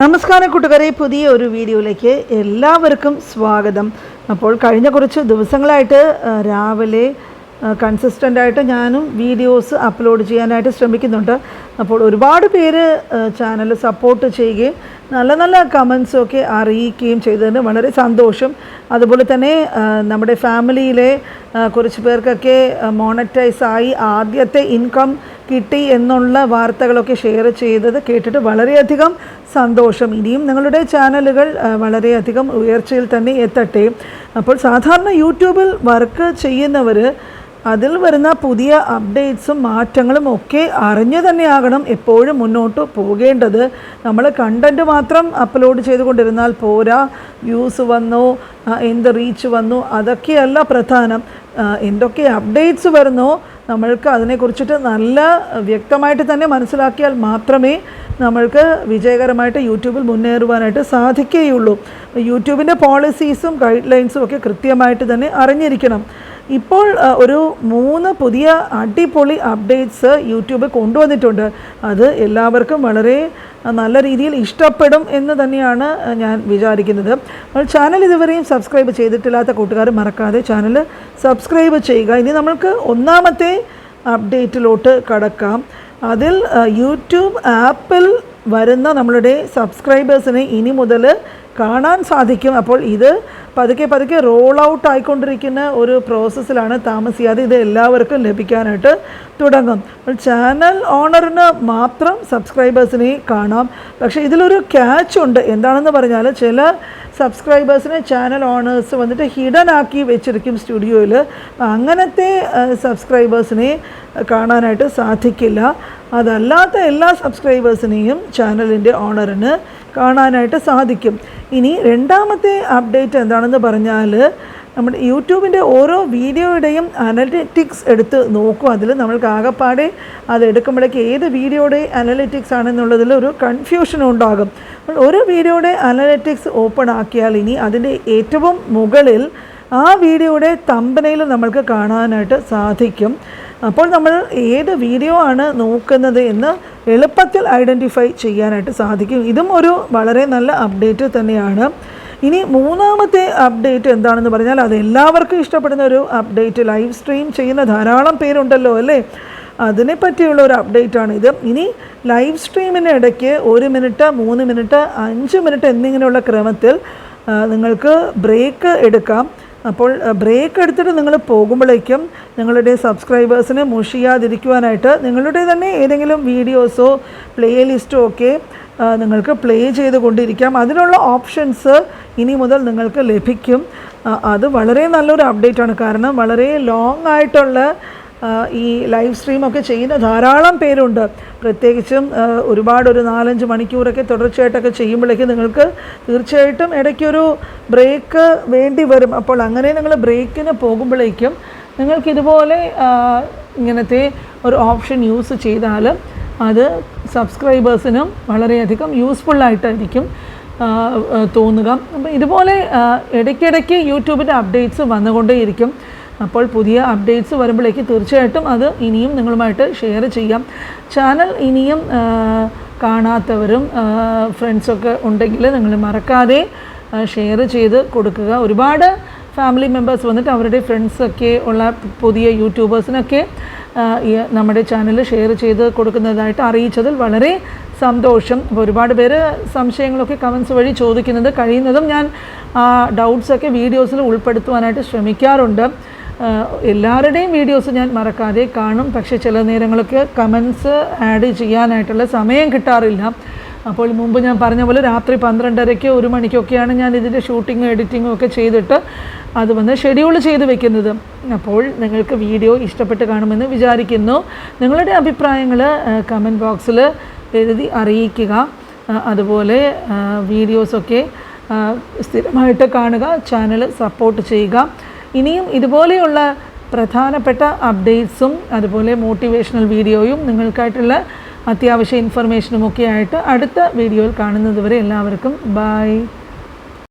നമസ്കാരം കൂട്ടുകാരെ, പുതിയ ഒരു വീഡിയോയിലേക്ക് എല്ലാവർക്കും സ്വാഗതം. അപ്പോൾ കഴിഞ്ഞ കുറച്ച് ദിവസങ്ങളായിട്ട് രാവിലെ കൺസിസ്റ്റൻ്റായിട്ട് ഞാനും വീഡിയോസ് അപ്ലോഡ് ചെയ്യാനായിട്ട് ശ്രമിക്കുന്നുണ്ട്. അപ്പോൾ ഒരുപാട് പേര് ചാനൽ സപ്പോർട്ട് ചെയ്യുകയും നല്ല നല്ല കമൻസൊക്കെ അറിയിക്കുകയും ചെയ്തതിന് വളരെ സന്തോഷം. അതുപോലെ തന്നെ നമ്മുടെ ഫാമിലിയിലെ കുറച്ച് പേർക്കൊക്കെ മോണറ്റൈസായി ആദ്യത്തെ ഇൻകം കിട്ടി എന്നുള്ള വാർത്തകളൊക്കെ ഷെയർ ചെയ്തത് കേട്ടിട്ട് വളരെയധികം സന്തോഷം. ഇനിയും നിങ്ങളുടെ ചാനലുകൾ വളരെയധികം ഉയർച്ചയിൽ തന്നെ എത്തട്ടെ. അപ്പോൾ സാധാരണ യൂട്യൂബിൽ വർക്ക് ചെയ്യുന്നവർ അതിൽ വരുന്ന പുതിയ അപ്ഡേറ്റ്സും മാറ്റങ്ങളും ഒക്കെ അറിഞ്ഞു തന്നെയാകണം എപ്പോഴും മുന്നോട്ട് പോകേണ്ടത്. നമ്മൾ കണ്ടൻറ്റ് മാത്രം അപ്ലോഡ് ചെയ്തുകൊണ്ടിരുന്നാൽ പോരാ. വ്യൂസ് വന്നോ, എന്ത് റീച്ച് വന്നു, അതൊക്കെയല്ല പ്രധാനം. എന്തൊക്കെ അപ്ഡേറ്റ്സ് വരുന്നോ നമ്മൾക്ക് അതിനെക്കുറിച്ചിട്ട് നല്ല വ്യക്തമായിട്ട് തന്നെ മനസ്സിലാക്കിയാൽ മാത്രമേ നമ്മൾക്ക് വിജയകരമായിട്ട് യൂട്യൂബിൽ മുന്നേറുവാനായിട്ട് സാധിക്കുകയുള്ളൂ. യൂട്യൂബിൻ്റെ പോളിസീസും ഗൈഡ് ലൈൻസും ഒക്കെ കൃത്യമായിട്ട് തന്നെ അറിഞ്ഞിരിക്കണം. ഇപ്പോൾ ഒരു 3 പുതിയ അടിപൊളി അപ്ഡേറ്റ്സ് യൂട്യൂബ് കൊണ്ടുവന്നിട്ടുണ്ട്. അത് എല്ലാവർക്കും വളരെ നല്ല രീതിയിൽ ഇഷ്ടപ്പെടും എന്ന് തന്നെയാണ് ഞാൻ വിചാരിക്കുന്നത്. ചാനൽ ഇതുവരെയും സബ്സ്ക്രൈബ് ചെയ്തിട്ടില്ലാത്ത കൂട്ടുകാർ മറക്കാതെ ചാനൽ സബ്സ്ക്രൈബ് ചെയ്യുക. ഇനി നമ്മൾക്ക് ഒന്നാമത്തെ അപ്ഡേറ്റിലോട്ട് കടക്കാം. അതിൽ യൂട്യൂബ് ആപ്പിൽ വരുന്ന നമ്മളുടെ സബ്സ്ക്രൈബേഴ്സിനെ ഇനി മുതൽ കാണാൻ സാധിക്കും. അപ്പോൾ ഇത് പതുക്കെ റോൾ ഔട്ട് ആയിക്കൊണ്ടിരിക്കുന്ന ഒരു പ്രോസസ്സിലാണ്. താമസിയാതെ ഇത് എല്ലാവർക്കും ലഭിക്കാനായിട്ട് തുടങ്ങും. ചാനൽ ഓണറിന് മാത്രം സബ്സ്ക്രൈബേഴ്സിനെ കാണാം. പക്ഷേ ഇതിലൊരു ക്യാച്ച് ഉണ്ട്. എന്താണെന്ന് പറഞ്ഞാൽ ചില സബ്സ്ക്രൈബേഴ്സിനെ ചാനൽ ഓണേഴ്സ് വന്നിട്ട് ഹിഡൻ ആക്കി വെച്ചിരിക്കും സ്റ്റുഡിയോയിൽ. അങ്ങനത്തെ സബ്സ്ക്രൈബേഴ്സിനെ കാണാനായിട്ട് സാധിക്കില്ല. അതല്ലാത്ത എല്ലാ സബ്സ്ക്രൈബേഴ്സിനെയും ചാനലിൻ്റെ ഓണറിന് കാണാനായിട്ട് സാധിക്കും. ഇനി രണ്ടാമത്തെ അപ്ഡേറ്റ് എന്താണെന്ന് പറഞ്ഞാൽ നമ്മുടെ യൂട്യൂബിൻ്റെ ഓരോ വീഡിയോയുടെയും അനലിറ്റിക്സ് എടുത്ത് നോക്കും. അതിൽ നമ്മൾക്ക് ആകെപ്പാടെ അതെടുക്കുമ്പോഴേക്ക് ഏത് വീഡിയോയുടെ അനലിറ്റിക്സ് ആണെന്നുള്ളതിൽ ഒരു കൺഫ്യൂഷൻ ഉണ്ടാകും. ഒരു വീഡിയോയുടെ അനലിറ്റിക്സ് ഓപ്പൺ ആക്കിയാൽ ഇനി അതിൻ്റെ ഏറ്റവും മുകളിൽ ആ വീഡിയോയുടെ തമ്പനെയിൽ നമ്മൾക്ക് കാണാനായിട്ട് സാധിക്കും. അപ്പോൾ നമ്മൾ ഏത് വീഡിയോ ആണ് നോക്കുന്നത് എന്ന് എളുപ്പത്തിൽ ഐഡൻറ്റിഫൈ ചെയ്യാനായിട്ട് സാധിക്കും. ഇതും ഒരു വളരെ നല്ല അപ്ഡേറ്റ് തന്നെയാണ്. ഇനി മൂന്നാമത്തെ അപ്ഡേറ്റ് എന്താണെന്ന് പറഞ്ഞാൽ അത് എല്ലാവർക്കും ഇഷ്ടപ്പെടുന്ന ഒരു അപ്ഡേറ്റ്. ലൈവ് സ്ട്രീം ചെയ്യുന്ന ധാരാളം പേരുണ്ടല്ലോ അല്ലേ, അതിനെ പറ്റിയുള്ള ഒരു അപ്ഡേറ്റാണ് ഇത്. ഇനി ലൈവ് സ്ട്രീമിന് ഇടയ്ക്ക് 1 മിനിറ്റ്, 3 മിനിറ്റ്, 5 മിനിറ്റ് എന്നിങ്ങനെയുള്ള ക്രമത്തിൽ നിങ്ങൾക്ക് ബ്രേക്ക് എടുക്കാം. അപ്പോൾ ബ്രേക്ക് എടുത്തിട്ട് നിങ്ങൾ പോകുമ്പോഴേക്കും നിങ്ങളുടെ സബ്സ്ക്രൈബേഴ്സിനെ മുഷിയാതിരിക്കുവാനായിട്ട് നിങ്ങളുടെ തന്നെ ഏതെങ്കിലും വീഡിയോസോ പ്ലേലിസ്റ്റോ ഒക്കെ നിങ്ങൾക്ക് പ്ലേ ചെയ്തുകൊണ്ടിരിക്കാം. അതിനുള്ള ഓപ്ഷൻസ് ഇനി മുതൽ നിങ്ങൾക്ക് ലഭിക്കും. അത് വളരെ നല്ലൊരു അപ്ഡേറ്റാണ്. കാരണം വളരെ ലോങ് ആയിട്ടുള്ള ഈ ലൈവ് സ്ട്രീമൊക്കെ ചെയ്യുന്ന ധാരാളം പേരുണ്ട്. പ്രത്യേകിച്ചും ഒരുപാട് ഒരു 4-5 മണിക്കൂറൊക്കെ തുടർച്ചയായിട്ടൊക്കെ ചെയ്യുമ്പോഴേക്കും നിങ്ങൾക്ക് തീർച്ചയായിട്ടും ഇടയ്ക്കൊരു ബ്രേക്ക് വേണ്ടി വരും. അപ്പോൾ അങ്ങനെ നിങ്ങൾ ബ്രേക്കിന് പോകുമ്പോഴേക്കും നിങ്ങൾക്കിതുപോലെ ഇങ്ങനത്തെ ഒരു ഓപ്ഷൻ യൂസ് ചെയ്താൽ അത് സബ്സ്ക്രൈബേഴ്സിനും വളരെയധികം യൂസ്ഫുള്ളായിട്ടായിരിക്കും തോന്നുക. അപ്പോൾ ഇതുപോലെ ഇടയ്ക്കിടയ്ക്ക് യൂട്യൂബിൻ്റെ അപ്ഡേറ്റ്സ് വന്നുകൊണ്ടേയിരിക്കും. അപ്പോൾ പുതിയ അപ്ഡേറ്റ്സ് വരുമ്പോഴേക്ക് തീർച്ചയായിട്ടും അത് ഇനിയും നിങ്ങളുമായിട്ട് ഷെയർ ചെയ്യാം. ചാനൽ ഇനിയും കാണാത്തവരും ഫ്രണ്ട്സൊക്കെ ഉണ്ടെങ്കിൽ നിങ്ങൾ മറക്കാതെ ഷെയർ ചെയ്ത് കൊടുക്കുക. ഒരുപാട് ഫാമിലി മെമ്പേഴ്സ് വന്നിട്ട് അവരുടെ ഫ്രണ്ട്സൊക്കെ ഉള്ള പുതിയ യൂട്യൂബേഴ്സിനൊക്കെ നമ്മുടെ ചാനൽ ഷെയർ ചെയ്ത് കൊടുക്കുന്നതായിട്ട് അറിയിച്ചതിൽ വളരെ സന്തോഷം. അപ്പോൾ ഒരുപാട് പേര് സംശയങ്ങളൊക്കെ കമൻസ് വഴി ചോദിക്കുന്നത് കഴിയുന്നതും ഞാൻ ഡൗട്ട്സൊക്കെ വീഡിയോസിൽ ഉൾപ്പെടുത്തുവാനായിട്ട് ശ്രമിക്കാറുണ്ട്. എല്ലാവരുടെയും വീഡിയോസ് ഞാൻ മറക്കാതെ കാണും. പക്ഷേ ചില നേരങ്ങളൊക്കെ കമൻസ് ആഡ് ചെയ്യാനായിട്ടുള്ള സമയം കിട്ടാറില്ല. അപ്പോൾ മുമ്പ് ഞാൻ പറഞ്ഞ പോലെ രാത്രി 12:30-ക്ക് 1 മണിക്കൊക്കെയാണ് ഞാൻ ഇതിൻ്റെ ഷൂട്ടിങ്ങും എഡിറ്റിങ്ങും ഒക്കെ ചെയ്തിട്ട് അത് വന്ന് ഷെഡ്യൂൾ ചെയ്ത് വെക്കുന്നത്. അപ്പോൾ നിങ്ങൾക്ക് വീഡിയോ ഇഷ്ടപ്പെട്ട് കാണുമെന്ന് വിചാരിക്കുന്നു. നിങ്ങളുടെ അഭിപ്രായങ്ങൾ കമൻറ്റ് ബോക്സിൽ എഴുതി അറിയിക്കുക. അതുപോലെ വീഡിയോസൊക്കെ സ്ഥിരമായിട്ട് കാണുക, ചാനൽ സപ്പോർട്ട് ചെയ്യുക. ഇനിയും ഇതുപോലെയുള്ള പ്രധാനപ്പെട്ട അപ്ഡേറ്റ്സും അതുപോലെ മോട്ടിവേഷണൽ വീഡിയോയും നിങ്ങൾക്കായിട്ടുള്ള അത്യാവശ്യ ഇൻഫർമേഷനുമൊക്കെ ആയിട്ട് അടുത്ത വീഡിയോയിൽ കാണുന്നത് വരെ എല്ലാവർക്കും ബൈ.